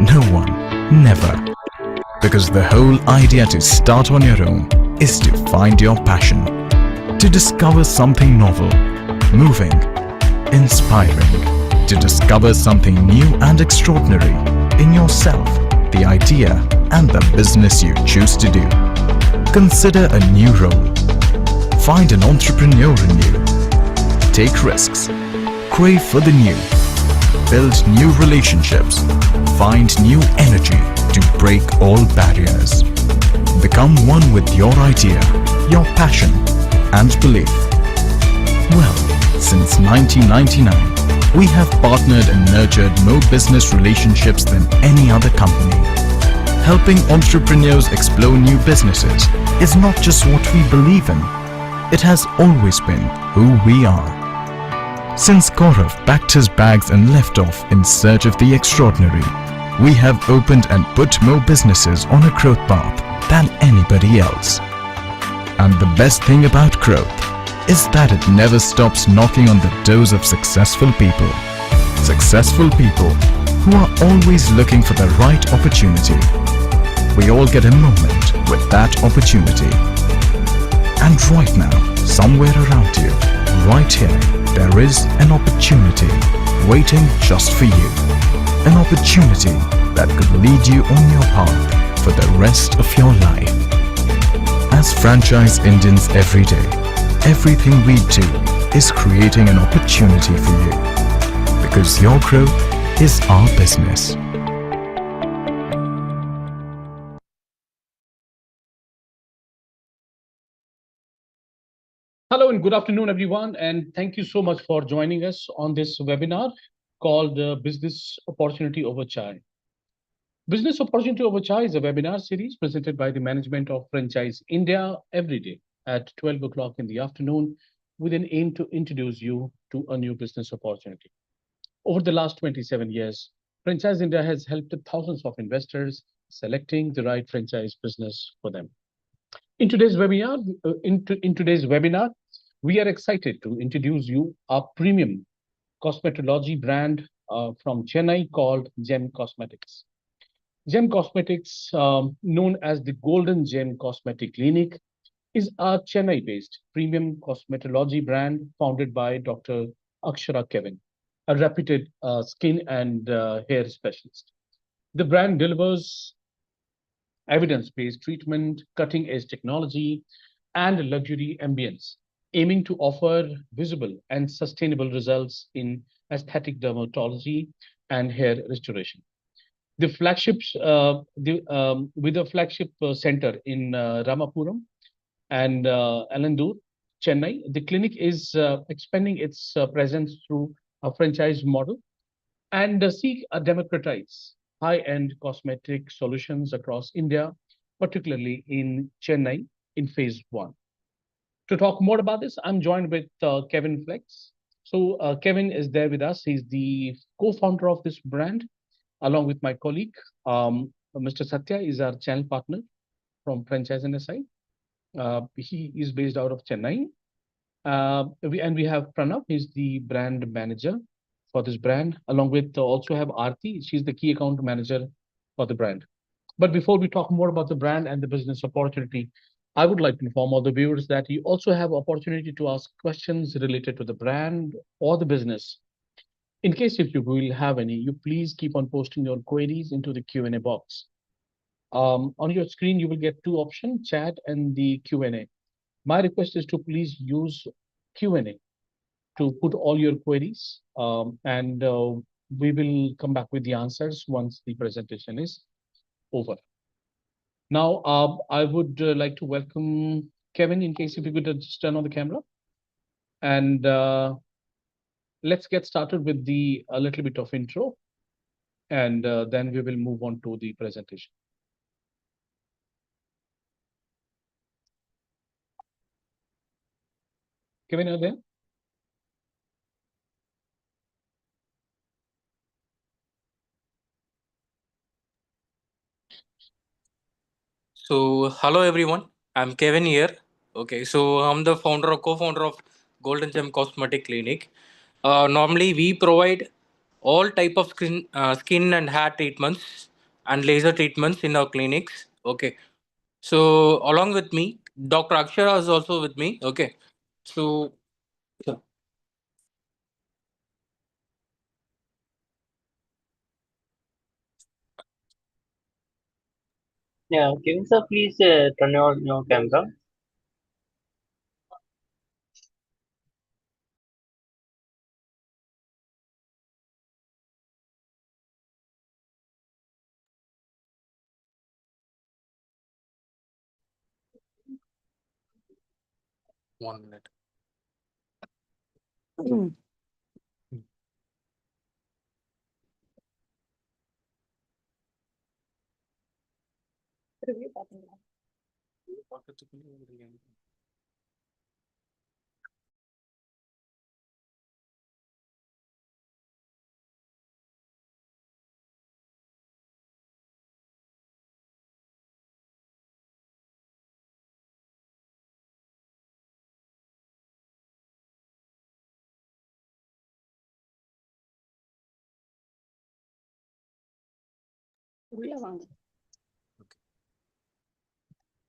No one. Never. Because the whole idea to start on your own is to find your passion, to discover something novel, moving, inspiring, to discover something new and extraordinary in yourself, the idea and the business you choose to do. Consider a new role. Find an entrepreneur in you. Take risks. Crave for the new. Build new relationships. Find new energy to break all barriers. Become one with your idea, your passion, and belief. Well, since 1999, we have partnered and nurtured more business relationships than any other company. Helping entrepreneurs explore new businesses is not just what we believe in, it has always been who we are. Since Gaurav packed his bags and left off in search of the extraordinary, we have opened and put more businesses on a growth path than anybody else. And the best thing about growth is that it never stops knocking on the doors of successful people. Successful people who are always looking for the right opportunity. We all get a moment with that opportunity. And right now, somewhere around you, right here, there is an opportunity waiting just for you. An opportunity that could lead you on your path for the rest of your life. As franchise Indians every day, everything we do is creating an opportunity for you. Because your growth is our business. Hello and good afternoon, everyone, and thank you so much for joining us on this webinar called Business Opportunity Over Chai. Business Opportunity Over Chai is a webinar series presented by the management of Franchise India every day at 12 o'clock in the afternoon with an aim to introduce you to a new business opportunity. Over the last 27 years, Franchise India has helped thousands of investors selecting the right franchise business for them. In today's webinar, we are excited to introduce you a premium cosmetology brand from Chennai called Gem Cosmetics. Gem Cosmetics, known as the Golden Gem Cosmetic Clinic, is a Chennai-based premium cosmetology brand founded by Dr. Akshara Kevin, a reputed skin and hair specialist. The brand delivers evidence-based treatment, cutting-edge technology, and luxury ambience, aiming to offer visible and sustainable results in aesthetic dermatology and hair restoration. The flagships, with a flagship center in Ramapuram and Alandur, Chennai, the clinic is expanding its presence through a franchise model and seek a democratize high-end cosmetic solutions across India, particularly in Chennai in phase one. To talk more about this, I'm joined with Kevin Flex. So Kevin is there with us. He's the co-founder of this brand, along with my colleague. Mr. Satya is our channel partner from Franchise NSI. He is based out of Chennai. We have Pranav, he's the brand manager for this brand, along with also have Aarti, she's the key account manager for the brand. But before we talk more about the brand and the business opportunity, I would like to inform all the viewers that you also have opportunity to ask questions related to the brand or the business. In case if you will have any, you please keep on posting your queries into the Q&A box. On your screen, you will get two options, chat and the Q&A. My request is to please use Q&A to put all your queries, and we will come back with the answers once the presentation is over. Now, I would like to welcome Kevin, in case if you could just turn on the camera. And let's get started with a little bit of intro, and then we will move on to the presentation. Kevin, are you there? So, hello everyone. I'm Kevin here. Okay, so I'm the co-founder of Golden Gem Cosmetic Clinic. Normally, we provide all type of skin and hair treatments and laser treatments in our clinics. Okay. So along with me, Dr. Akshara is also with me. Okay. So Yeah, Kevin sir, please turn on your camera. one minute.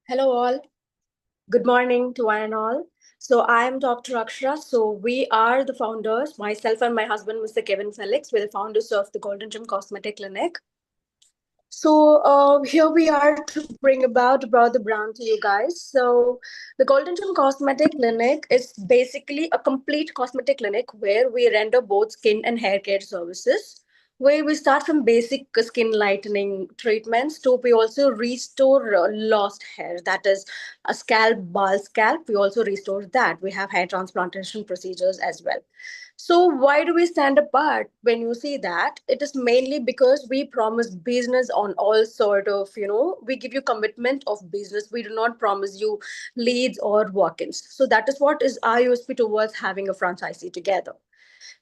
Hello, all. Good morning to one and all. So, I am Dr. Akshara. So, we are the founders, myself and my husband, Mr. Kevin Felix. We're the founders of the Golden Gym Cosmetic Clinic. So here we are to bring about the brand to you guys. So the Golden Gym Cosmetic Clinic is basically a complete cosmetic clinic where we render both skin and hair care services. Where we start from basic skin lightening treatments to we also restore lost hair. That is a scalp, bald scalp. We also restore that. We have hair transplantation procedures as well. So why do we stand apart when you see that? It is mainly because we promise business on all sort of, we give you commitment of business. We do not promise you leads or walk-ins. So that is what is our USP towards having a franchisee together.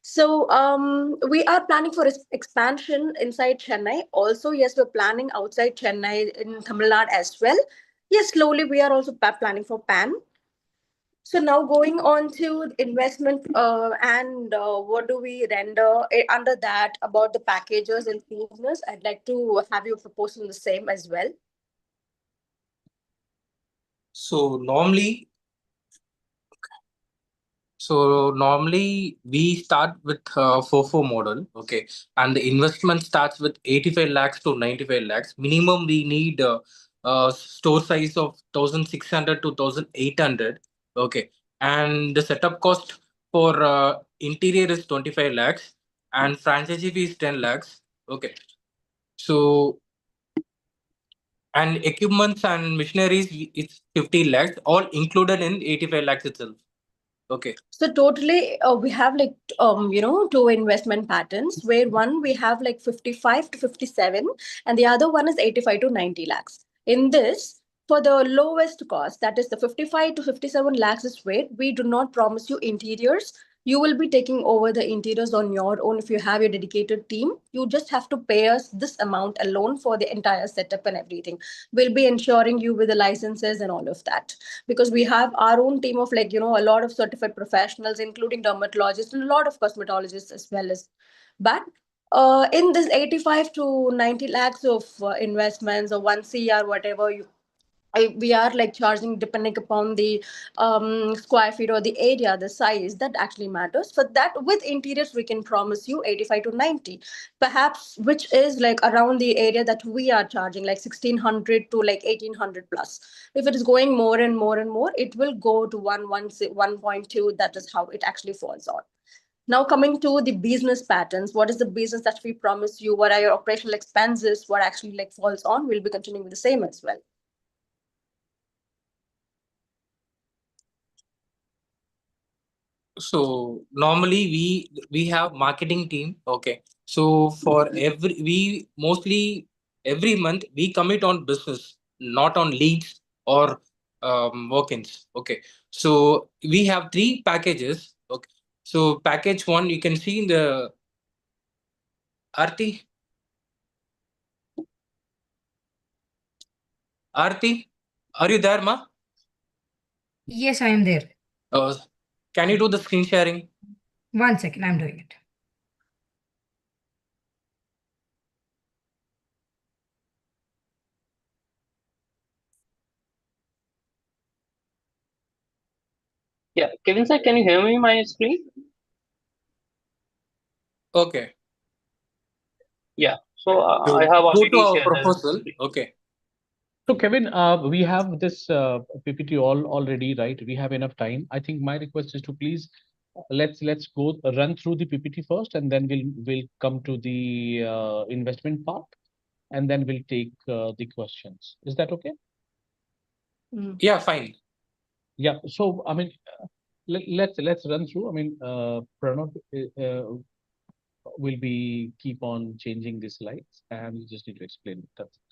So we are planning for expansion inside Chennai. Also, yes, we're planning outside Chennai in Tamil Nadu as well. Yes, slowly we are also planning for PAN. So now going on to investment and what do we render under that about the packages and business, I'd like to have you propose on the same as well. So normally we start with 4 model, okay, and the investment starts with 85 lakhs to 95 lakhs. Minimum we need store size of 1,600 to 1,800, okay, and the setup cost for interior is 25 lakhs and franchisee fee is 10 lakhs, okay. So and equipments and machineries it's 50 lakhs, all included in 85 lakhs itself. Okay. So totally, we have like two investment patterns where one we have like 55 to 57, and the other one is 85 to 90 lakhs. In this, for the lowest cost, that is the 55 to 57 lakhs is where we do not promise you interiors. You will be taking over the interiors on your own if you have your dedicated team. You just have to pay us this amount alone for the entire setup and everything. We'll be ensuring you with the licenses and all of that because we have our own team of like a lot of certified professionals including dermatologists and a lot of cosmetologists as well as but in this 85 to 90 lakhs of investments or 1 cr whatever we are like charging depending upon the square feet or the area, the size that actually matters. For that, with interiors, we can promise you 85 to 90, perhaps, which is like around the area that we are charging, like 1600 to like 1800 plus. If it is going more and more and more, it will go to 1.2. That is how it actually falls on. Now coming to the business patterns, what is the business that we promise you? What are your operational expenses? What actually like falls on? We'll be continuing with the same as well. So normally we have marketing team, okay. So for we mostly every month we commit on business, not on leads or walk-ins, okay. So we have 3 packages, okay. So package 1 you can see in the Arti. Arti, are you there, ma? Yes, I am there. Can you do the screen sharing? 1 second, I'm doing it. Yeah, Kevin sir, can you hear me my screen? Okay. Yeah. So I So have go to already our shared the proposal. screen. Okay. So Kevin, we have this PPT already, right? We have enough time. I think my request is to please let's go run through the PPT first, and then we'll come to the investment part, and then we'll take the questions. Is that okay? Yeah, fine. Yeah. So I mean, let's run through. I mean, Pranav will be keep on changing the slides, and you just need to explain it. That's it.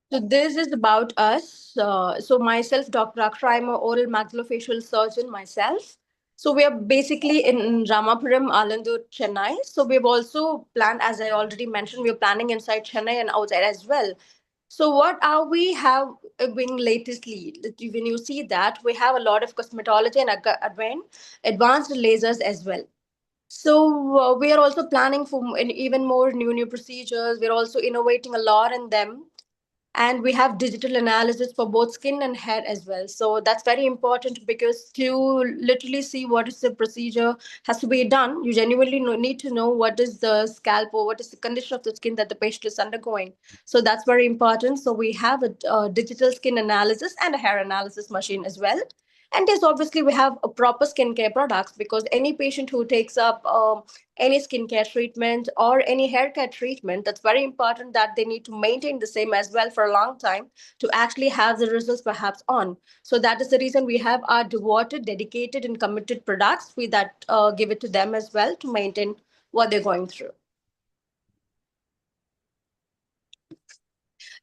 So this is about us. So myself, Dr. Akshra, I'm an oral maxillofacial surgeon myself. So we are basically in Ramapuram, Alandur, Chennai. So we've also planned, as I already mentioned, we're planning inside Chennai and outside as well. So what are we have been latestly? When you see that, we have a lot of cosmetology and advanced lasers as well. So we are also planning for even more new procedures. We're also innovating a lot in them, and we have digital analysis for both skin and hair as well. So that's very important, because to literally see what is the procedure has to be done, you genuinely need to know what is the scalp or what is the condition of the skin that the patient is undergoing. So that's very important. So we have a digital skin analysis and a hair analysis machine as well. And yes, obviously we have a proper skincare products, because any patient who takes up any skincare treatment or any haircare treatment, that's very important that they need to maintain the same as well for a long time to actually have the results perhaps on. So that is the reason we have our devoted, dedicated, and committed products. We that give it to them as well to maintain what they're going through.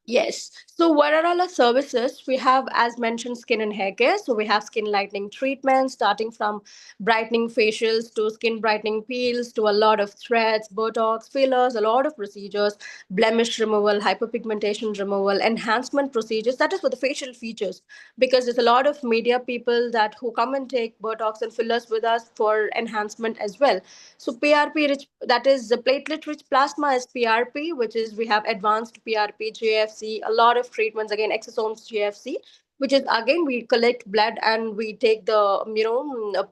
Yes. So what are all our services? We have, as mentioned, skin and hair care. So we have skin lightening treatments, starting from brightening facials to skin brightening peels to a lot of threads, Botox, fillers, a lot of procedures, blemish removal, hyperpigmentation removal, enhancement procedures. That is for the facial features, because there's a lot of media people that who come and take Botox and fillers with us for enhancement as well. So PRP rich, that is the platelet rich plasma is PRP, which is we have advanced PRP, GFC, a lot of treatments, again exosomes GFC, which is again we collect blood and we take the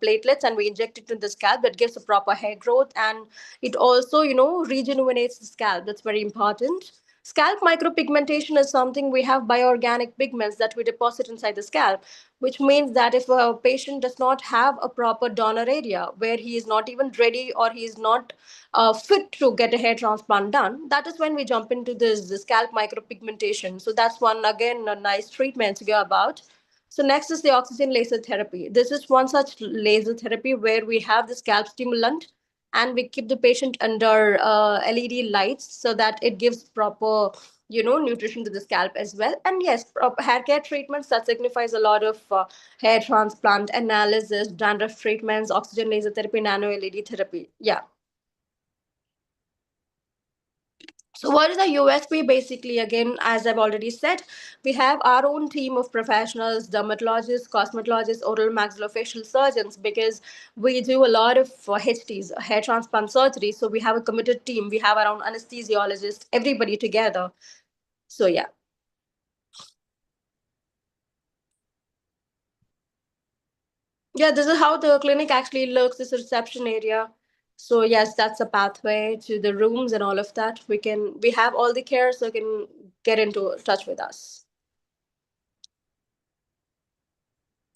platelets and we inject it in the scalp. That gives a proper hair growth, and it also rejuvenates the scalp. That's very important. Scalp micropigmentation is something we have bioorganic pigments that we deposit inside the scalp, which means that if a patient does not have a proper donor area where he is not even ready or he is not fit to get a hair transplant done, that is when we jump into this scalp micropigmentation. So that's one, again, a nice treatment to go about. So next is the oxygen laser therapy. This is one such laser therapy where we have the scalp stimulant and we keep the patient under LED lights so that it gives proper nutrition to the scalp as well. And yes, hair care treatments that signifies a lot of hair transplant analysis, dandruff treatments, oxygen laser therapy, nano LED therapy. Yeah. So what is the USP? Basically, again, as I've already said, we have our own team of professionals, dermatologists, cosmetologists, oral maxillofacial surgeons, because we do a lot of HTs, hair transplant surgery. So we have a committed team. We have our own anesthesiologist, everybody together. So yeah. Yeah, this is how the clinic actually looks, this reception area. So yes, that's a pathway to the rooms and all of that. We have all the care, so you can get into touch with us.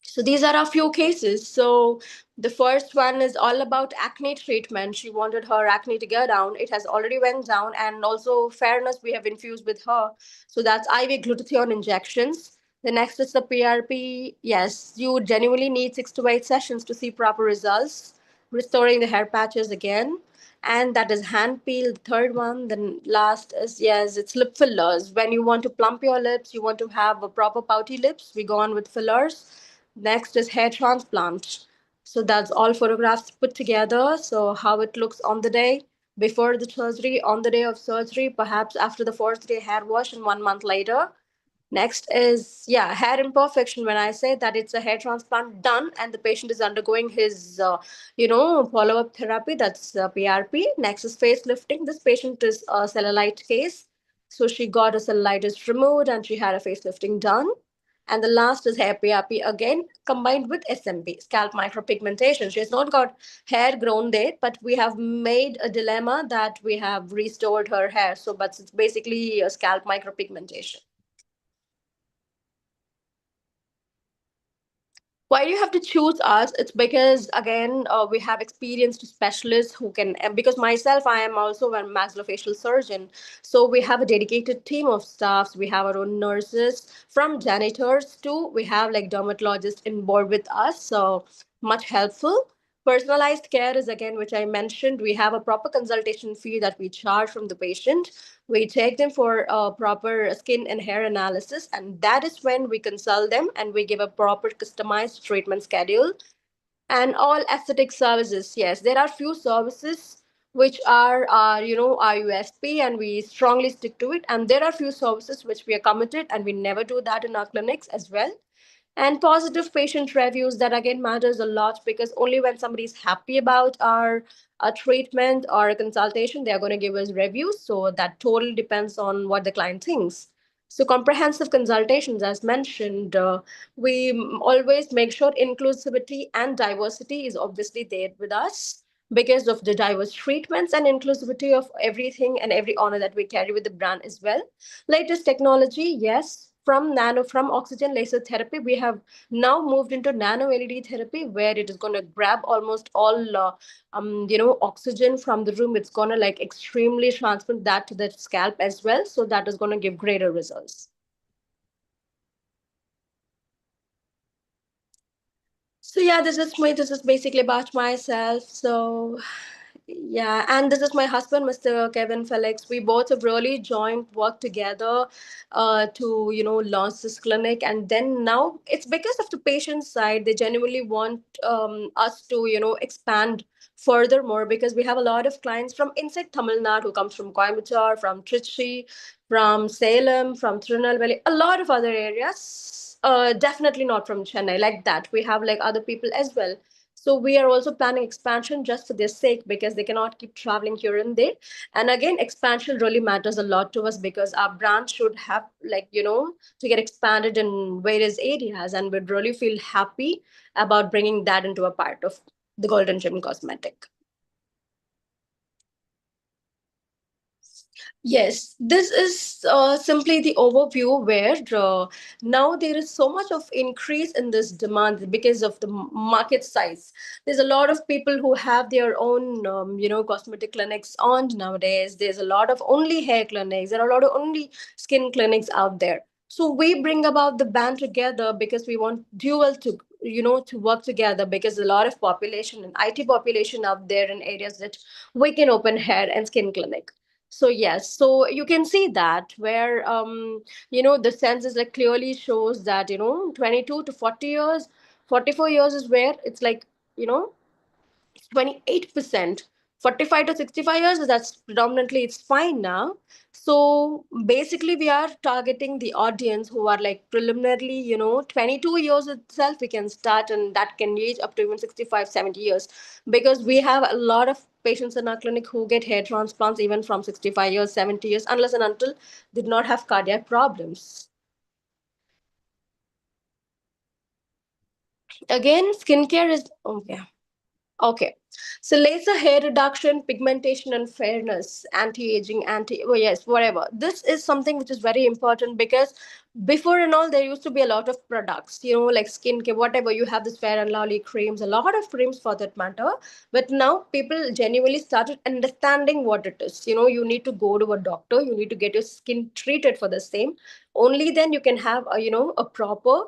So these are a few cases. So the first one is all about acne treatment. She wanted her acne to go down. It has already went down, and also fairness we have infused with her. So that's IV glutathione injections. The next is the PRP. Yes, you genuinely need 6 to 8 sessions to see proper results. Restoring the hair patches again. And that is hand peel, the third one. Then last is, yes, it's lip fillers. When you want to plump your lips, you want to have a proper pouty lips, we go on with fillers. Next is hair transplant. So that's all photographs put together. So how it looks on the day. before the surgery, on the day of surgery, perhaps after the fourth day hair wash, and 1 month later. Next is, yeah, hair imperfection. When I say that it's a hair transplant done and the patient is undergoing his, follow up therapy, that's PRP. Next is facelifting. This patient is a cellulite case. So she got a cellulitis removed and she had a facelifting done. And the last is hair PRP again combined with SMP, scalp micropigmentation. She has not got hair grown there, but we have made a dilemma that we have restored her hair. So, but it's basically a scalp micropigmentation. Why do you have to choose us? It's because again, we have experienced specialists who can, because myself, I am also a maxillofacial surgeon. So we have a dedicated team of staffs. We have our own nurses, from janitors to we have like dermatologists in board with us. So much helpful. Personalized care is again, which I mentioned. We have a proper consultation fee that we charge from the patient. We take them for a proper skin and hair analysis, and that is when we consult them and we give a proper customized treatment schedule. And all aesthetic services, yes, there are few services which are our USP, and we strongly stick to it. And there are few services which we are committed, and we never do that in our clinics as well. And positive patient reviews, that again matters a lot, because only when somebody is happy about our treatment or a consultation, they are going to give us reviews. So that totally depends on what the client thinks. So comprehensive consultations, as mentioned, we always make sure inclusivity and diversity is obviously there with us, because of the diverse treatments and inclusivity of everything and every honor that we carry with the brand as well. Latest technology, yes, from oxygen laser therapy, we have now moved into nano LED therapy, where it is going to grab almost all oxygen from the room. It's going to like extremely transmit that to the scalp as well. So that is going to give greater results. So yeah, this is basically about myself. So yeah, and this is my husband, Mr. Kevin Felix. We both have really joined work together to launch this clinic. And then now it's because of the patient side. They genuinely want us to expand furthermore, because we have a lot of clients from inside Tamil Nadu who comes from Coimbatore, from Trichy, from Salem, from Tirunelveli, a lot of other areas. Definitely not from Chennai like that. We have like other people as well. So we are also planning expansion just for their sake, because they cannot keep traveling here and there. And again, expansion really matters a lot to us, because our brand should have to get expanded in various areas, and we'd really feel happy about bringing that into a part of the Golden Gem Cosmetic. Yes, this is simply the overview, where now there is so much of increase in this demand because of the market size. There's a lot of people who have their own, cosmetic clinics on nowadays. There's a lot of only hair clinics. There are a lot of only skin clinics out there. So we bring about the band together because we want dual to work together, because a lot of population and IT population out there in areas that we can open hair and skin clinic. So yes, so you can see that where the census like clearly shows that 22 to 40 years, 44 years is where it's like 28%. 45 to 65 years, that's predominantly it's fine now. So basically we are targeting the audience who are like preliminarily 22 years itself we can start, and that can age up to even 65, 70 years, because we have a lot of patients in our clinic who get hair transplants even from 65 years, 70 years, unless and until they did not have cardiac problems. Again, skincare is okay. Okay. So laser hair reduction, pigmentation, and fairness, anti-aging, yes, whatever. This is something which is very important, because before and all, there used to be a lot of products, like skincare, whatever. You have this Fair and Lovely creams, a lot of creams for that matter. But now people genuinely started understanding what it is. You need to go to a doctor, you need to get your skin treated for the same. Only then you can have a proper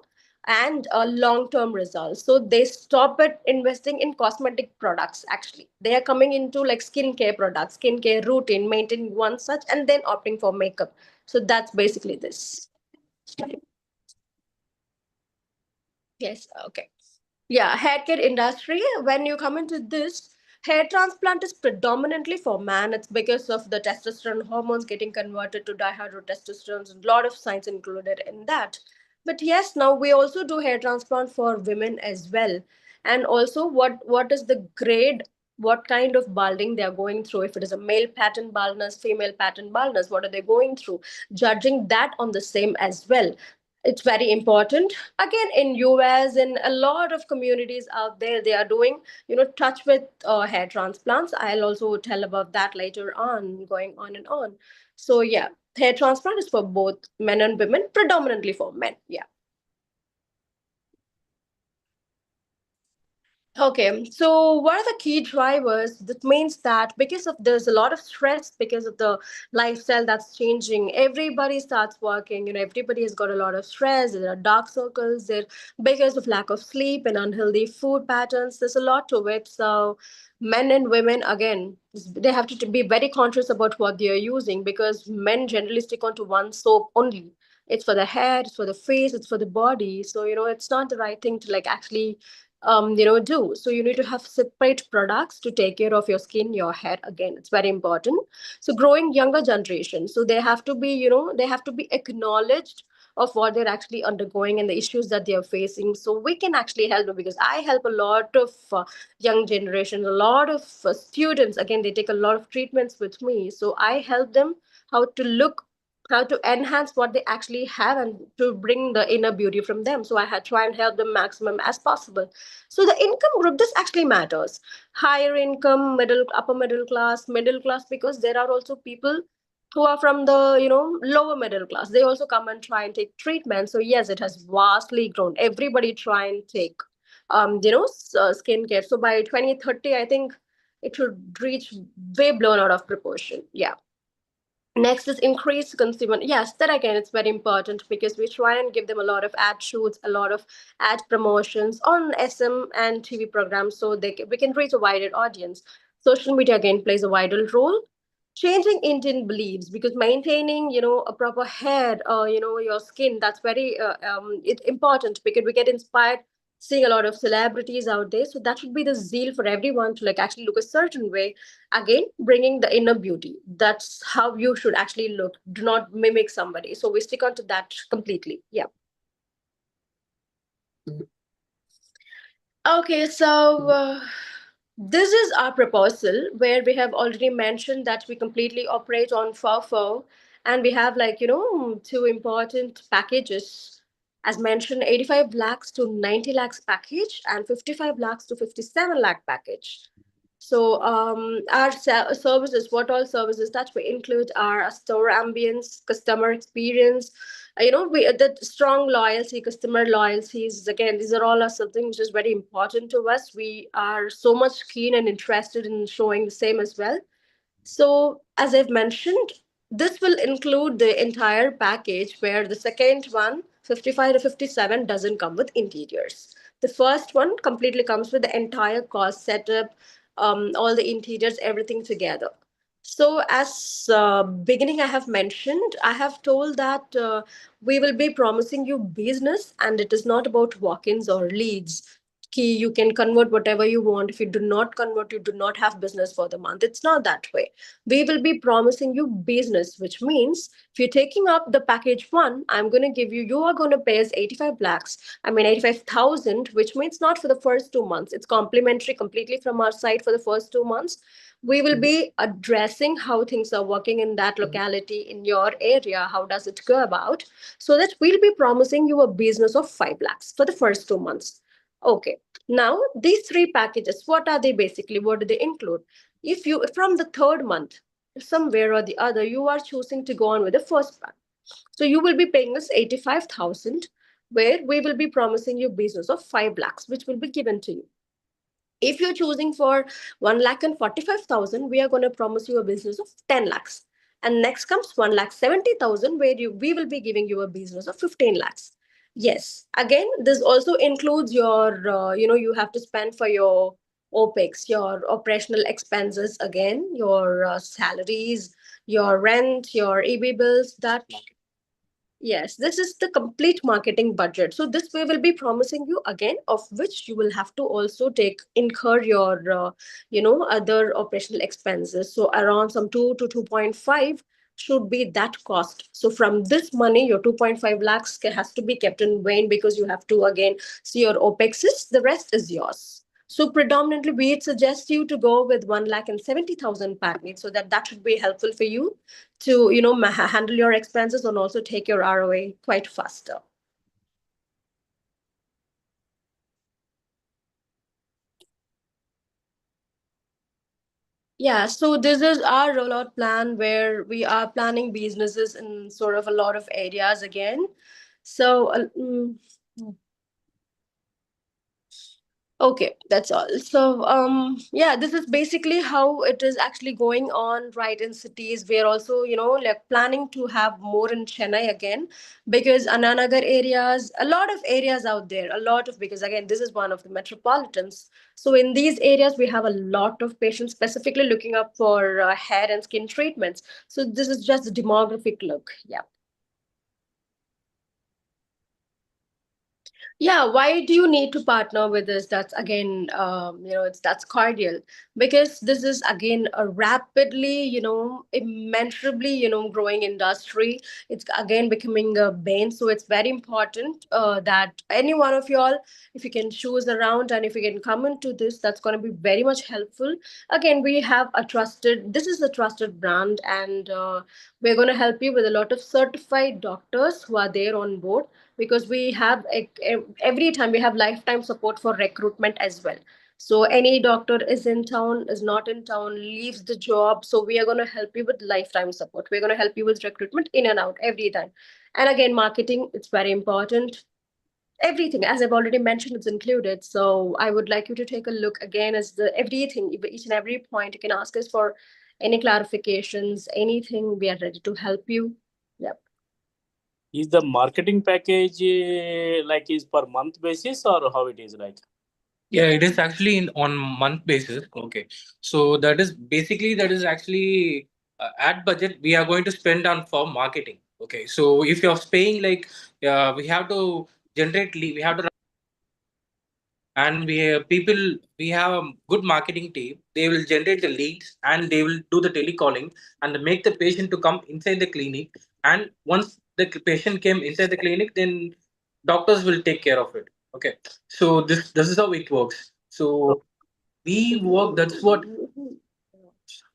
and a long-term results. So they stop at investing in cosmetic products. Actually, they are coming into like skincare products, skincare routine, maintaining one such, and then opting for makeup. So that's basically this. Yes. Okay. Yeah, haircare industry. When you come into this, Hair transplant is predominantly for man. It's because of the testosterone hormones getting converted to dihydrotestosterone, and a lot of science included in that. But yes, now we also do hair transplant for women as well. And also, what is the grade, what kind of balding they are going through? If it is a male pattern baldness, female pattern baldness, what are they going through? Judging that on the same as well, it's very important. Again, in US, in a lot of communities out there, they are doing, touch with hair transplants. I'll also tell about that later on, going on and on. So yeah, hair transplant is for both men and women, predominantly for men. Yeah. Okay, so what are the key drivers? That means that because of there's a lot of stress because of the lifestyle that's changing. Everybody starts working, everybody has got a lot of stress. There are dark circles there because of lack of sleep and unhealthy food patterns. There's a lot to it. So men and women, again, they have to be very conscious about what they are using, because men generally stick onto one soap only. It's for the hair, it's for the face, it's for the body. So it's not the right thing to like actually do. So you need to have separate products to take care of your skin, your hair. Again, it's very important. So growing younger generation, so they have to be, they have to be acknowledged of what they're actually undergoing and the issues that they are facing. So we can actually help them, because I help a lot of young generation, a lot of students. Again, they take a lot of treatments with me. So I help them how to look, how to enhance what they actually have, and to bring the inner beauty from them. So I had try and help them maximum as possible. So the income group, this actually matters. Higher income, middle, upper middle class, because there are also people who are from the lower middle class. They also come and try and take treatment. So yes, it has vastly grown. Everybody try and take skincare. So by 2030, I think it should reach way blown out of proportion. Yeah. Next is increased consumer. Yes, that again, it's very important, because we try and give them a lot of ad shoots, a lot of ad promotions on SM and TV programs, so we can reach a wider audience. Social media again plays a vital role. Changing Indian beliefs, because maintaining, a proper hair, your skin, that's very important, because we get inspired seeing a lot of celebrities out there. So that should be the zeal for everyone to like actually look a certain way. Again, bringing the inner beauty, that's how you should actually look. Do not mimic somebody. So we stick on to that completely. Yeah. Okay, so this is our proposal, where we have already mentioned that we completely operate on FIHL, and we have like, two important packages. As mentioned, 85 lakhs to 90 lakhs package, and 55 lakhs to 57 lakh package. So our services, what all services that we include are store ambience, customer experience, we the strong loyalty, customer loyalties. Again, these are all are something which is very important to us. We are so much keen and interested in showing the same as well. So, as I've mentioned, this will include the entire package, where the second one, 55 to 57, doesn't come with interiors. The first one completely comes with the entire cost setup, all the interiors, everything together. So, as beginning, I have mentioned, I have told that we will be promising you business, and it is not about walk-ins or leads. Key, you can convert whatever you want. If you do not convert, you do not have business for the month. It's not that way. We will be promising you business, which means if you're taking up the package one, I'm going to give you, you are going to pay us 85 lakhs, 85,000, which means not for the first 2 months. It's complimentary completely from our side for the first 2 months. We will be addressing how things are working in that locality, in your area. How does it go about? So that we'll be promising you a business of 5 lakhs for the first 2 months. Okay. Now, these three packages, what are they basically? What do they include? If you, from the third month, somewhere or the other, you are choosing to go on with the first pack. So you will be paying us 85,000, where we will be promising you business of 5 lakhs, which will be given to you. If you're choosing for 1 lakh and 45,000, we are going to promise you a business of 10 lakhs. And next comes 1 lakh 70,000, where we will be giving you a business of 15 lakhs. Yes. Again, this also includes your, you have to spend for your OPEX, your operational expenses, again, your salaries, your rent, your EB bills, that Yes, this is the complete marketing budget. So this way will be promising you again, of which you will have to also incur your, other operational expenses. So around some 2 to 2.5 should be that cost. So from this money, your 2.5 lakhs has to be kept in vain because you have to again see your OPEXs. The rest is yours. So predominantly, we suggest you to go with 1,70,000 package so that should be helpful for you to handle your expenses and also take your ROA quite faster. Yeah, so this is our rollout plan where we are planning businesses in sort of a lot of areas again. So okay, that's all. So, yeah, this is basically how it is actually going on right in cities. We are also, like planning to have more in Chennai again because Ananagar areas, a lot of areas out there, because again, this is one of the metropolitans. So, in these areas, we have a lot of patients specifically looking up for hair and skin treatments. So, this is just a demographic look. Yeah. Yeah, why do you need to partner with this? That's again, that's cordial because this is again a rapidly, immeasurably, growing industry. It's again becoming a bane, so it's very important that any one of y'all, if you can choose around and if you can come into this, that's going to be very much helpful. Again, we have a trusted. This is a trusted brand, and we're going to help you with a lot of certified doctors who are there on board because we have every time we have lifetime support for recruitment as well. So any doctor is in town, is not in town, leaves the job, so we are going to help you with lifetime support. We're going to help you with recruitment in and out every time. And again, marketing, it's very important. Everything, as I've already mentioned, it's included. So I would like you to take a look again as the everything, each and every point. You can ask us for any clarifications, anything. We are ready to help you. Yep. Is the marketing package like is per month basis or how it is like? Yeah, it is actually on month basis. Okay, so that is actually at budget we are going to spend on for marketing. Okay, so if you're paying like we have to generate lead, we have to and we have a good marketing team. They will generate the leads and they will do the telecalling and make the patient to come inside the clinic. And once the patient came inside the clinic, then doctors will take care of it. Okay, so this is how it works. So we work, that's what.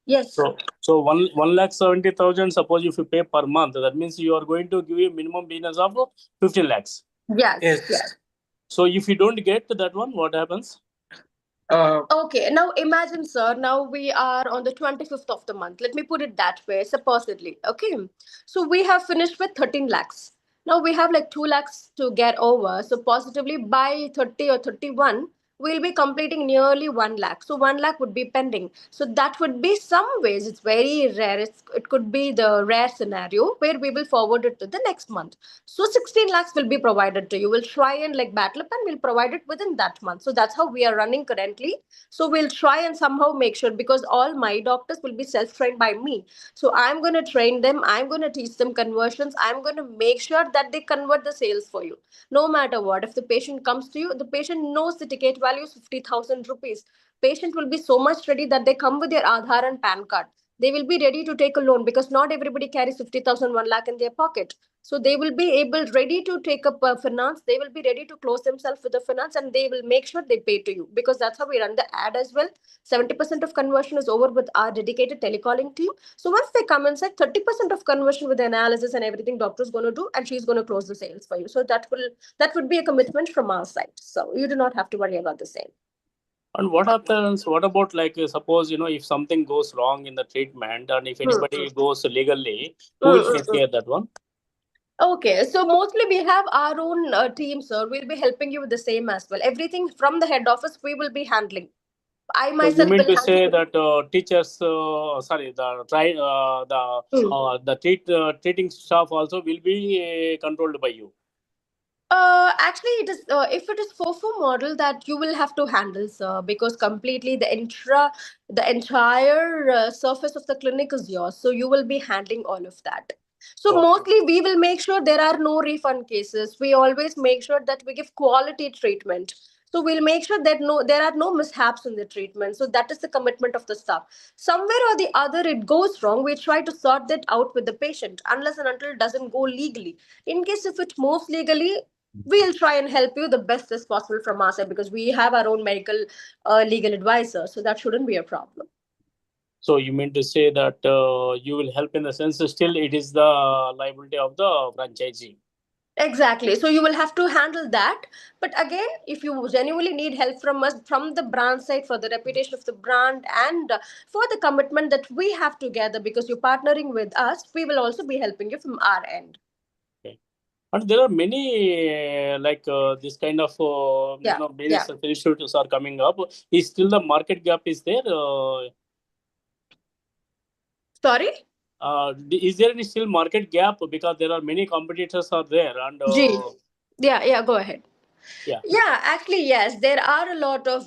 Yes. So 1,70,000. Suppose if you pay per month, that means you are going to give a minimum business of 15 lakhs. Yes. Yes. Yes. So if you don't get that one, what happens? Okay, now imagine, sir, now we are on the 25th of the month. Let me put it that way, supposedly. Okay, so we have finished with 13 lakhs. Now we have like 2 lakhs to get over. So, positively by 30 or 31, we'll be completing nearly 1 lakh. So, 1 lakh would be pending. So, that would be some ways, it's very rare. It could be the rare scenario where we will forward it to the next month. So 16 lakhs will be provided to you. We'll try and like battle up and we'll provide it within that month. So that's how we are running currently. So we'll try and somehow make sure because all my doctors will be self-trained by me. So I'm going to train them. I'm going to teach them conversions. I'm going to make sure that they convert the sales for you. No matter what, if the patient comes to you, the patient knows the ticket value is 50,000 rupees. Patient will be so much ready that they come with their Aadhaar and PAN card. They will be ready to take a loan because not everybody carries 50,000, 1 lakh in their pocket. So they will be able, ready to take up finance. They will be ready to close themselves with the finance and they will make sure they pay to you because that's how we run the ad as well. 70% of conversion is over with our dedicated telecalling team. So once they come inside, 30% of conversion with the analysis and everything doctor's going to do and she's going to close the sales for you. So that would be a commitment from our side. So you do not have to worry about the same. And what happens? What about like suppose if something goes wrong in the treatment and if anybody goes legally, who will take care of that one? Okay, so mostly we have our own team, sir. We'll be helping you with the same as well. Everything from the head office we will be handling. I So you myself mean will to say handle. that teachers, sorry, treating staff also will be controlled by you? Actually, it is if it is FOFO model that you will have to handle, sir, because completely the entire surface of the clinic is yours, so you will be handling all of that. So Okay. mostly we will make sure there are no refund cases. We always make sure that we give quality treatment. So we'll make sure that there are no mishaps in the treatment. So that is the commitment of the staff. Somewhere or the other it goes wrong, we try to sort that out with the patient unless and until it doesn't go legally. In case if it moves legally, we'll try and help you the best as possible from our side, because we have our own medical legal advisor. So that shouldn't be a problem. So you mean to say that you will help in the sense still it is the liability of the franchisee. Exactly. So you will have to handle that. But again, if you genuinely need help from us, from the brand side, for the reputation of the brand, and for the commitment that we have together, because you're partnering with us, we will also be helping you from our end. Okay. And there are many this kind of Yeah. business institutes are coming up. Is still the market gap is there? Sorry? Is there any still market gap, because there are many competitors are there and G. Yeah, go ahead. yeah. Yeah, actually, yes, there are a lot of,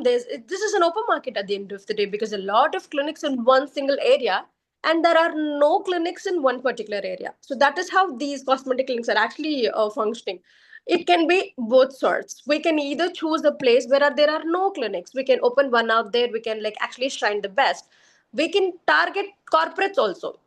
this is an open market at the end of the day, because a lot of clinics in one single area, and there are no clinics in one particular area. So that is how these cosmetic clinics are actually functioning. It can be both sorts. We can either choose a place where there are no clinics. We can open one out there. We can like actually shine the best. We can target corporates also,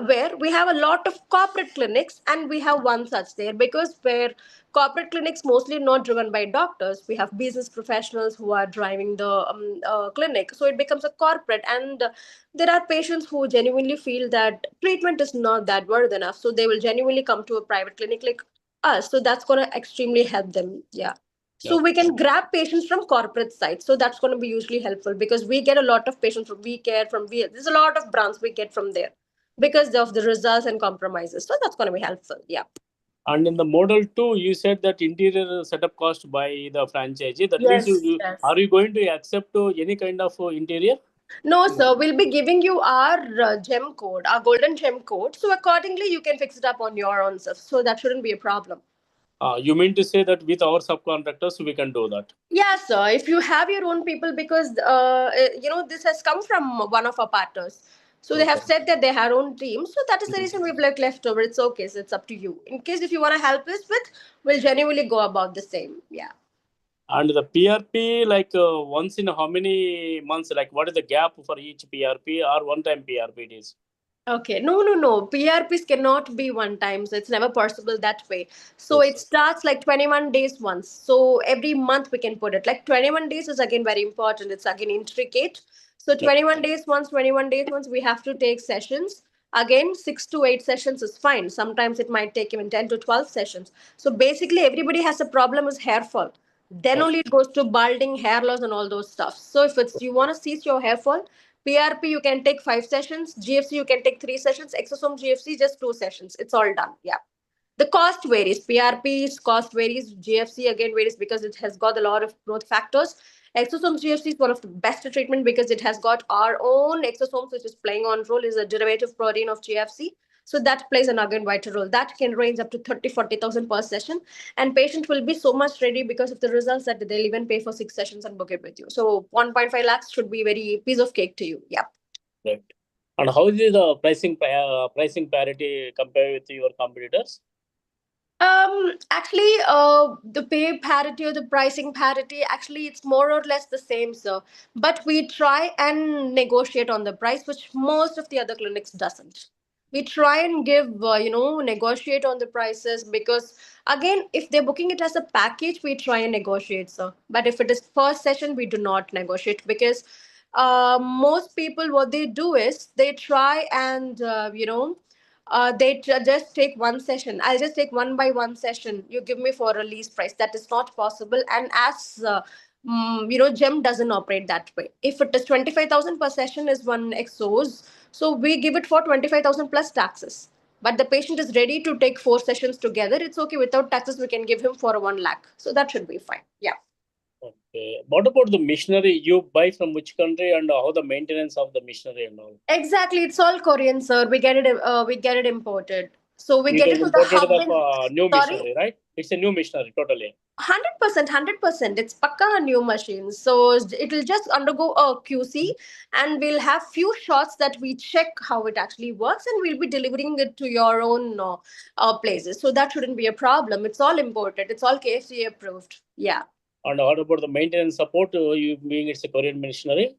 where we have a lot of corporate clinics, and we have one such there, because where corporate clinics mostly not driven by doctors, we have business professionals who are driving the clinic, so it becomes a corporate. And there are patients who genuinely feel that treatment is not that worth enough, so they will genuinely come to a private clinic like us. So that's going to extremely help them. Yeah. So we can grab patients from corporate sites. So that's going to be usually helpful, because we get a lot of patients from We Care, from We. There's a lot of brands we get from there because of the results and compromises. So that's going to be helpful. Yeah. And in the model 2, you said that interior setup cost by the franchisee. That means Yes. are you going to accept any kind of interior? No, sir. We'll be giving you our gem code, our golden gem code. So accordingly, you can fix it up on your own self. So that shouldn't be a problem. You mean to say that with our subcontractors we can do that? Yeah, sir. If you have your own people, because this has come from one of our partners. So they have Okay. said that they have own team. So that is the reason we've like left over. It's okay. So it's up to you. In case if you want to help us with, we'll genuinely go about the same. Yeah. And the PRP, once in how many months? Like, what is the gap for each PRP, or one-time PRP it is? Okay. No. PRPs cannot be one time. So it's never possible that way. So Yes, it sir. starts like 21 days once. So every month we can put it. Like 21 days is again very important. It's again intricate. So Yeah. 21 days once, 21 days once, we have to take sessions. Again, 6 to 8 sessions is fine. Sometimes it might take even 10 to 12 sessions. So basically, everybody has a problem is hair fall. Then Okay. only it goes to balding, hair loss, and all those stuff. So if it's you want to cease your hair fall, PRP you can take 5 sessions, GFC you can take 3 sessions, exosome GFC just 2 sessions. It's all done. Yeah. The cost varies. PRP's cost varies. GFC again varies because it has got a lot of growth factors. Exosomes GFC is one of the best treatment because it has got our own exosomes, which is playing on role, is a derivative protein of GFC. So that plays an again vital role. That can range up to 30,000-40,000 per session. And patient will be so much ready because of the results that they'll even pay for 6 sessions and book it with you. So 1.5 lakhs should be very piece of cake to you. Yeah. Right. And how is the pricing parity compared with your competitors? Actually, the pay parity or the pricing parity, actually, it's more or less the same, sir. But we try and negotiate on the price, which most of the other clinics doesn't. We try and give, negotiate on the prices, because again, if they're booking it as a package, we try and negotiate, sir. But if it is first session, we do not negotiate, because most people, what they do is they try and, just take one session. I'll just take one by one session. You give me for a lease price. That is not possible. And as GEM doesn't operate that way. If it is 25,000 per session is one exos, so we give it for 25,000 plus taxes. But the patient is ready to take 4 sessions together. It's okay without taxes. We can give him for 1 lakh. So that should be fine. Yeah. Okay. What about the machinery? You buy from which country, and how the maintenance of the machinery and all? Exactly. It's all Korean, sir. We get it. We get it imported. So we It get is it to the imported hub. the new Sorry. machinery, right? it's a new machinery totally. 100%, 100%. It's pakka a new machine. So it will just undergo a QC, and we'll have few shots that we check how it actually works, and we'll be delivering it to your own places. So that shouldn't be a problem. It's all imported. It's all KFCA approved. Yeah. And what about the maintenance support? You being it's a Korean machinery?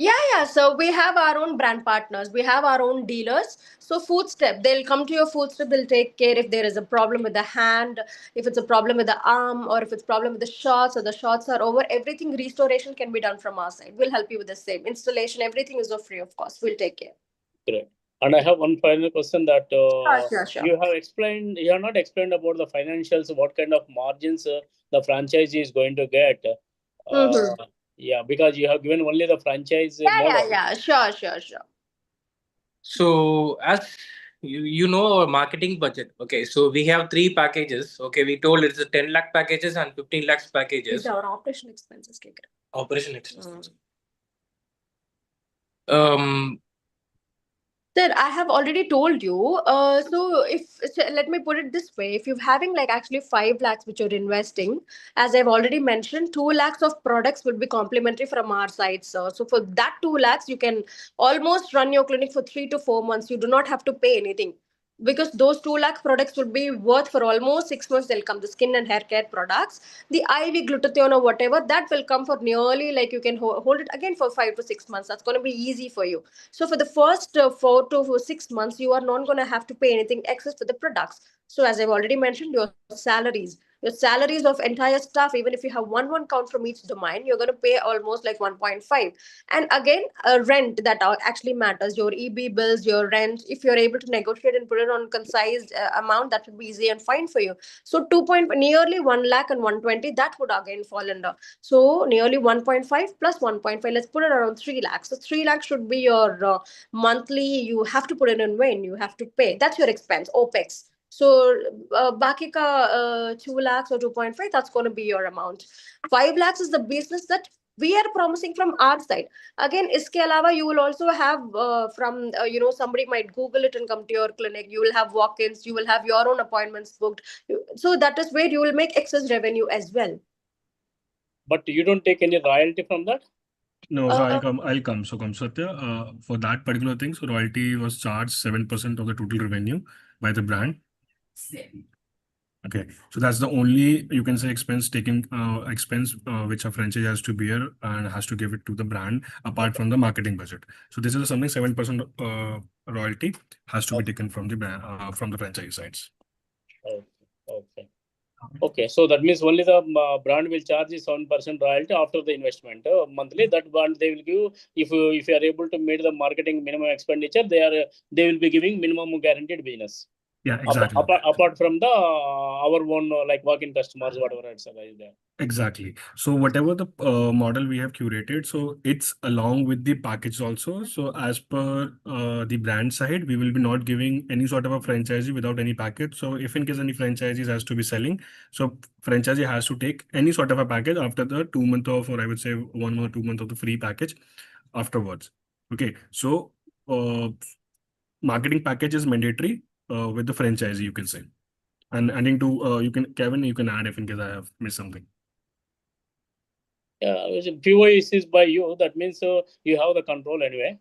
Yeah. So we have our own brand partners. We have our own dealers. So food step, they'll come to your food step. They'll take care if there is a problem with the hand, if it's a problem with the arm, or if it's problem with the shots, or the shots are over. Everything restoration can be done from our side. We'll help you with the same installation. Everything is free of cost. We'll take care. Great. And I have one final question that Sure. you have explained. You have not explained about the financials. What kind of margins the franchisee is going to get? Mm-hmm. Yeah, because you have given only the franchise model. Yeah. Sure. So as you know our marketing budget. Okay, so we have three packages. Okay, we told it's a 10 lakh packages and 15 lakhs It's packages. our operation expenses. Operation expenses. Sir, I have already told you. Let me put it this way: if you're having like actually 5 lakhs which you're investing, as I've already mentioned, 2 lakhs of products will be complimentary from our side, sir. So for that 2 lakhs, you can almost run your clinic for 3 to 4 months. You do not have to pay anything, because those 2 lakh products will be worth for almost 6 months. They'll come, the skin and hair care products, the IV glutathione or whatever, that will come for nearly like you can hold it again for 5 to 6 months. That's going to be easy for you. So for the first 4 to 6 months, you are not going to have to pay anything excess for the products. So as I've already mentioned, your salaries of entire staff, even if you have one count from each domain, you're going to pay almost like 1.5. And again, rent, that actually matters. Your EB bills, your rent, if you're able to negotiate and put it on concise amount, that would be easy and fine for you. So nearly 1 lakh and 120, that would again fall under. So nearly 1.5 plus 1.5, let's put it around 3 lakhs. So 3 lakhs should be your monthly. You have to put it in when you have to pay. That's your expense, OPEX. So baki ka 2 lakhs or 2.5, that's going to be your amount. 5 lakhs is the business that we are promising from our side. Again, iske alawa, you will also have from somebody might Google it and come to your clinic. You will have walk-ins. You will have your own appointments booked. So that is where you will make excess revenue as well. But you don't take any royalty from that? No, so I'll come. So Satya, for that particular thing, so royalty was charged 7% of the total revenue by the brand. Okay, so that's the only, you can say, expense which a franchise has to bear and has to give it to the brand apart from the marketing budget. So this is something 7% royalty has to be taken from the brand from the franchise sides. Okay, so that means only the brand will charge the 7% royalty after the investment monthly. That brand they will give, if you are able to meet the marketing minimum expenditure, they will be giving minimum guaranteed business. Yeah, exactly. Apart from the our own like walk-in customers, whatever is there. Exactly. So whatever the model we have curated, so it's along with the package also. So as per the brand side, we will be not giving any sort of a franchisee without any package. So if in case any franchisees has to be selling, so franchisee has to take any sort of a package after the 2 month of, or I would say 1 or 2 month of the free package afterwards. Okay. So marketing package is mandatory with the franchisee, you can say. And adding to Kevin, you can add if in case I have missed something. Yeah, POS is by you. That means you have the control anyway.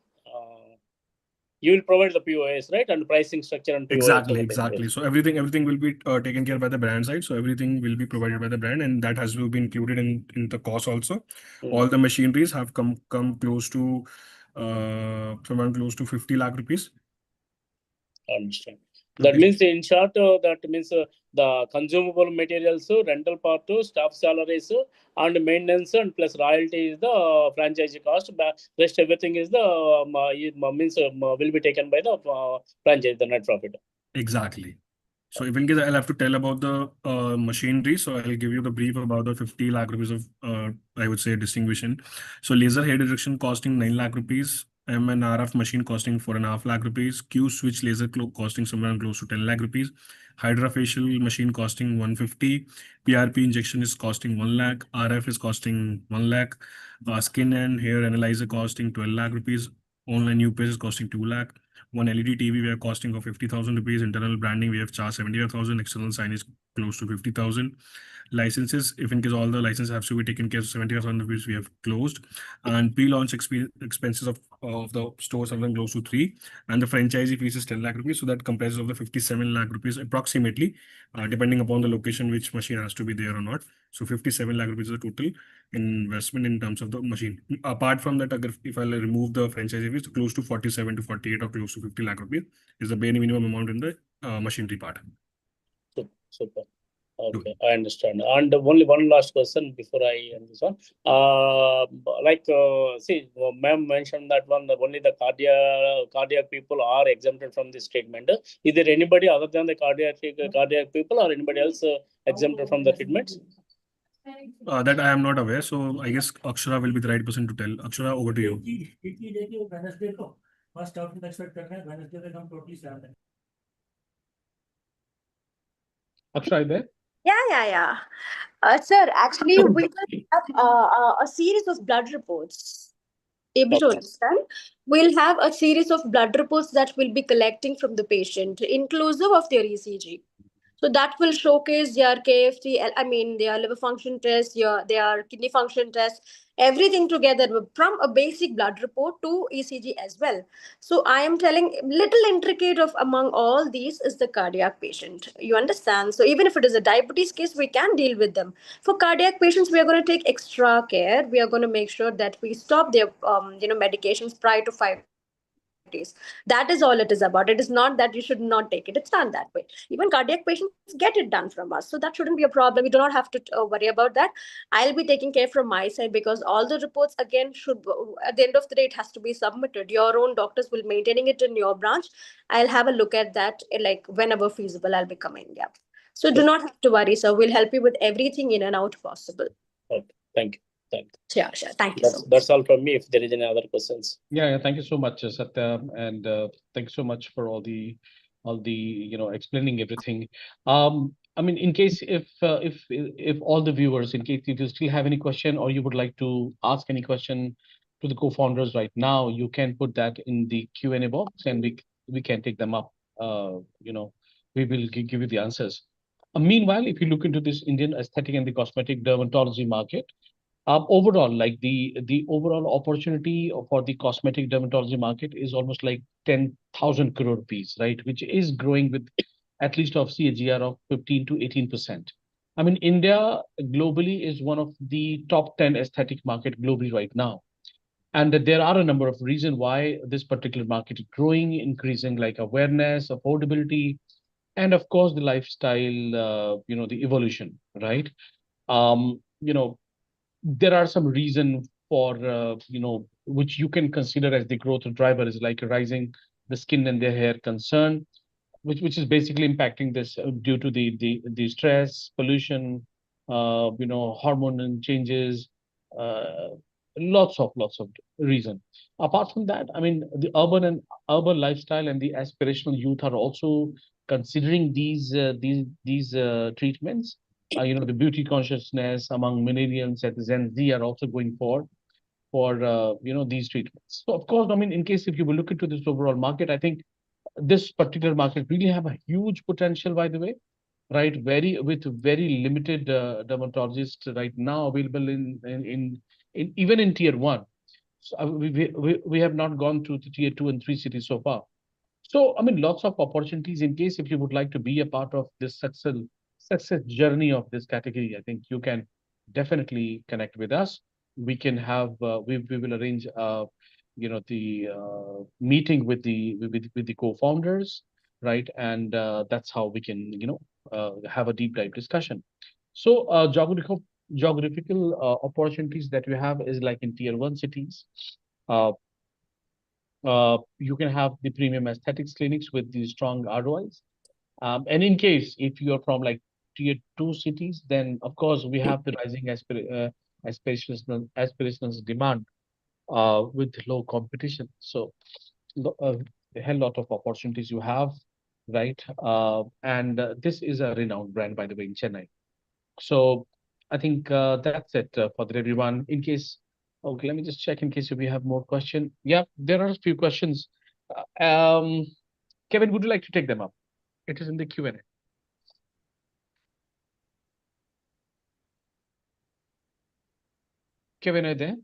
You will provide the POS, right? And pricing structure and POS. Exactly. So everything will be taken care by the brand side. So everything will be provided by the brand, and that has to be included in the cost also. All the machineries have come close to somewhere close to 50 lakh rupees. Understand. That means in short, that means the consumable materials, rental part, staff salaries, and maintenance, and plus royalty is the franchise cost. Rest everything is the will be taken by the franchise, the net profit. Exactly. So if in case I'll have to tell about the machinery, so I'll give you the brief about the 50 lakh rupees of I would say distinguishing. So laser hair reduction costing 9 lakh rupees. MNRF machine costing 4.5 lakh rupees, Q switch laser costing somewhere close to 10 lakh rupees, Hydra facial machine costing 150, PRP injection is costing 1 lakh, RF is costing 1 lakh, skin and hair analyzer costing 12 lakh rupees, online UPS is costing 2 lakh, One LED TV we are costing of 50,000 rupees. Internal branding we have charged 75,000. External signage close to 50,000. Licenses, if in case all the licenses have to be taken care of, 75,000 rupees we have closed. And pre-launch expenses of the stores have been close to 3. And the franchisee fees is 10 lakh rupees. So that comprises of the 57 lakh rupees approximately, depending upon the location which machine has to be there or not. So 57 lakh rupees is the total investment in terms of the machine. Apart from that, if I remove the franchisee fees, close to 47 to 48 or close to 50 lakh rupees is the bare minimum amount in the machinery part. Super. Okay, I understand. And only one last question before I end this one. See, ma'am mentioned that only the cardiac people are exempted from this treatment. Is there anybody other than the cardiac people or anybody else exempted from the treatments? That I am not aware. So I guess Akshara will be the right person to tell. Akshara, over to you. Akshay there? Yeah. Sir, actually, we will have a series of blood reports. Able to Okay. understand? We'll have a series of blood reports that we'll be collecting from the patient, inclusive of their ECG. So that will showcase their KFT, I mean, their liver function test, their kidney function test, everything together from a basic blood report to ECG as well. So I am telling little intricate of among all these is the cardiac patient. You understand? So even if it is a diabetes case, we can deal with them. For cardiac patients, we are going to take extra care. We are going to make sure that we stop their medications prior to 5 days. That is all it is about. It is not that you should not take it. It's not that way. Even cardiac patients get it done from us, so that shouldn't be a problem. You do not have to worry about that. I'll be taking care from my side because all the reports again should, at the end of the day, it has to be submitted. Your own doctors will maintaining it in your branch. I'll have a look at that like whenever feasible. I'll be coming. Yeah. So do not have to worry, sir. We'll help you with everything in and out possible. Okay. Thank you. Sure. Thank you so much. That's all from me. If there is any other questions. Yeah. Thank you so much, Satya, and thank you so much for all the explaining everything. I mean, in case if all the viewers, in case if you still have any question or you would like to ask any question to the co-founders right now, you can put that in the Q&A box, and we can take them up. We will give you the answers. Meanwhile, if you look into this Indian aesthetic and the cosmetic dermatology market, overall, like the overall opportunity for the cosmetic dermatology market is almost like 10,000 crore rupees, right? Which is growing with at least of CAGR of 15 to 18%. I mean, India globally is one of the top 10 aesthetic market globally right now. And there are a number of reasons why this particular market is growing, increasing like awareness, affordability, and of course the lifestyle, the evolution, right? Um, you know, there are some reason for which you can consider as the growth driver is like rising the skin and the hair concern, which is basically impacting this due to the stress, pollution, hormone changes, uh, lots of reason. Apart from that, I mean, the urban lifestyle and the aspirational youth are also considering these treatments. The beauty consciousness among millennials and Gen Z are also going for these treatments. So of course, I mean, in case if you will look into this overall market, I think this particular market really have a huge potential, by the way, right? Very limited dermatologists right now available in even in tier one. So we have not gone to the tier 2 and 3 cities so far. So, I mean, lots of opportunities in case if you would like to be a part of this success journey of this category. I think you can definitely connect with us. We can have we will arrange the meeting with the co-founders, right? And that's how we can have a deep dive discussion. So geographical opportunities that we have is like in tier 1 cities. Uh, you can have the premium aesthetics clinics with the strong ROIs. And in case if you are from like tier 2 cities, then of course we have the rising aspirational demand with low competition. So a hell lot of opportunities you have, right? And this is a renowned brand, by the way, in Chennai. So I think that's it for everyone. In case, okay, let me just check in case if we have more question. Yeah, there are a few questions Kevin, would you like to take them up? It is in the Q&A. Kevin, are you there?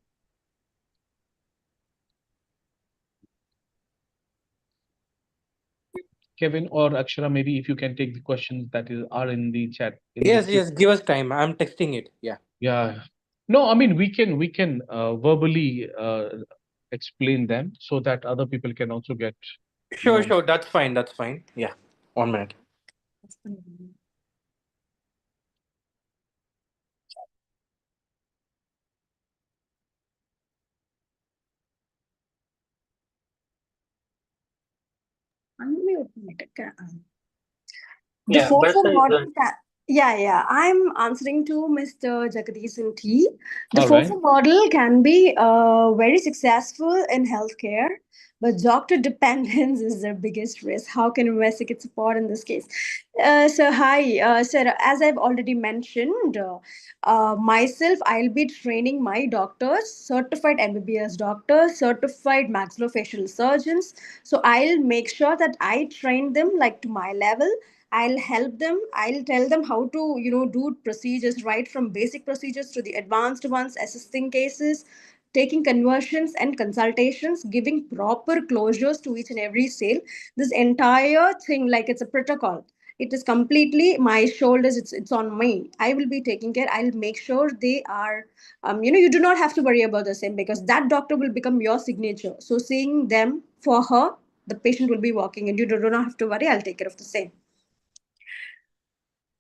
Kevin or Akshara, maybe if you can take the questions that are in the chat. Yes, yes. Give us time. I'm texting it. Yeah. Yeah. No, I mean, we can verbally explain them so that other people can also get. Sure, sure. That's fine. That's fine. Yeah. 1 minute. The Yeah, FOFO Bharat, model, yeah, I'm answering to Mr. Jagadish T. The All right. FOFO model can be very successful in healthcare, but doctor dependence is their biggest risk. How can investigate get support in this case? Hi, sir. As I've already mentioned, myself, I'll be training my doctors, certified MBBS doctors, certified maxillofacial surgeons. So I'll make sure that I train them like to my level. I'll help them. I'll tell them how to, do procedures right from basic procedures to the advanced ones, assisting cases, taking conversions and consultations, giving proper closures to each and every sale. This entire thing, like it's a protocol. It is completely my shoulders. It's on me. I will be taking care. I'll make sure they are. You do not have to worry about the same because that doctor will become your signature. So seeing them for her, the patient will be walking, and you do not have to worry. I'll take care of the same.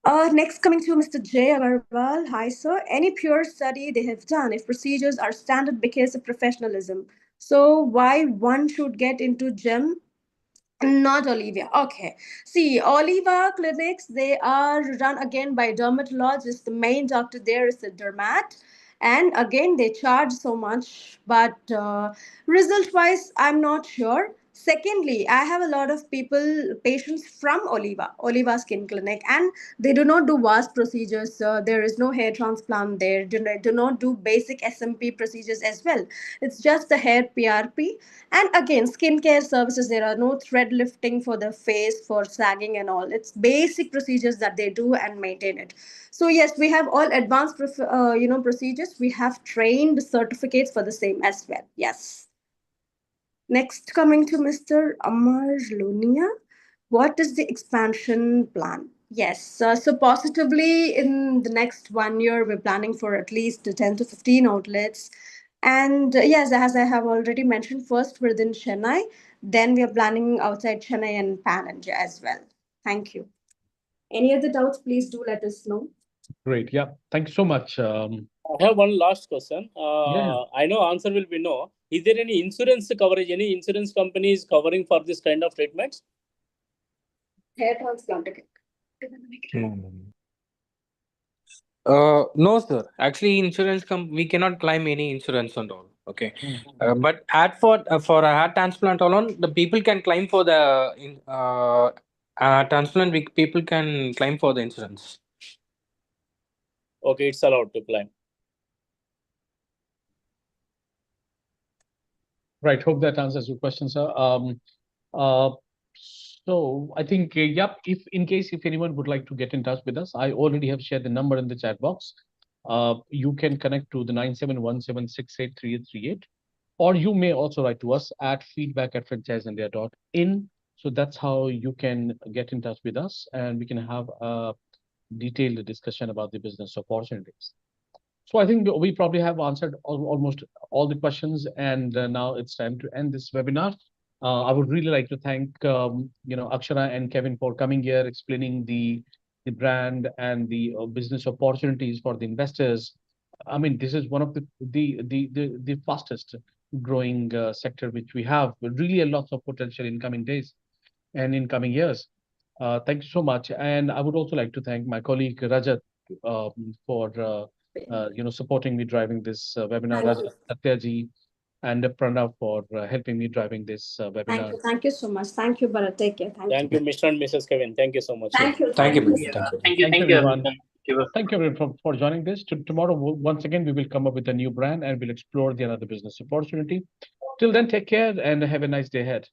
Next, coming to Mr. J. Agarwal. Hi, sir. Any pure study they have done if procedures are standard because of professionalism? So, why one should get into GEM? Not Olivia. Okay. See, Oliva clinics, they are run again by dermatologists. The main doctor there is a dermat. And again, they charge so much. But result wise, I'm not sure. Secondly, I have a lot of patients from Oliva Skin Clinic, and they do not do vast procedures. There is no hair transplant there. Do not do basic SMP procedures as well. It's just the hair PRP, and again, skincare services, there are no thread lifting for the face, for sagging and all. It's basic procedures that they do and maintain it. So yes, we have all advanced, procedures. We have trained certificates for the same as well. Yes. Next, coming to Mr. Amar Lunia. What is the expansion plan? Yes, so positively in the next 1 year, we're planning for at least 10 to 15 outlets. And yes, as I have already mentioned, first within Chennai, then we are planning outside Chennai and Pan India as well. Thank you. Any other doubts, please do let us know. Great. Yeah. Thank you so much. I have one last question. I know answer will be no. Is there any insurance coverage? Any insurance company is covering for this kind of treatments? Hair transplant. No, sir. Actually, we cannot claim any insurance and all. Okay. But for a heart transplant alone, the people can claim for the transplant. People can claim for the insurance. Okay, it's allowed to claim. Right. Hope that answers your question, sir. So I think, yep, if anyone would like to get in touch with us, I already have shared the number in the chat box. You can connect to the 9717683838, or you may also write to us at feedback@franchiseindia.in. So that's how you can get in touch with us, and we can have a detailed discussion about the business opportunities. So I think we probably have answered almost all the questions, and now it's time to end this webinar. I would really like to thank Akshara and Kevin for coming here, explaining the brand and the business opportunities for the investors. I mean, this is one of the fastest growing sector which we have. Really, a lot of potential in coming days and in coming years. Thank you so much, and I would also like to thank my colleague Rajat for supporting me driving this webinar. Thank you. Rajat, Satyaji, and Pranav for helping me driving this webinar. Thank you so much. Thank you, Bharat. Take care. Thank you, Mr. and Mrs. Kevin. Thank you so much. Thank you. Thank you. Yeah. Thank you. Thank you. Thank Thank you, you, everyone. everyone. Thank you. Thank you everyone for joining this. Tomorrow, once again, we will come up with a new brand and we'll explore the another business opportunity. Till then, take care and have a nice day ahead.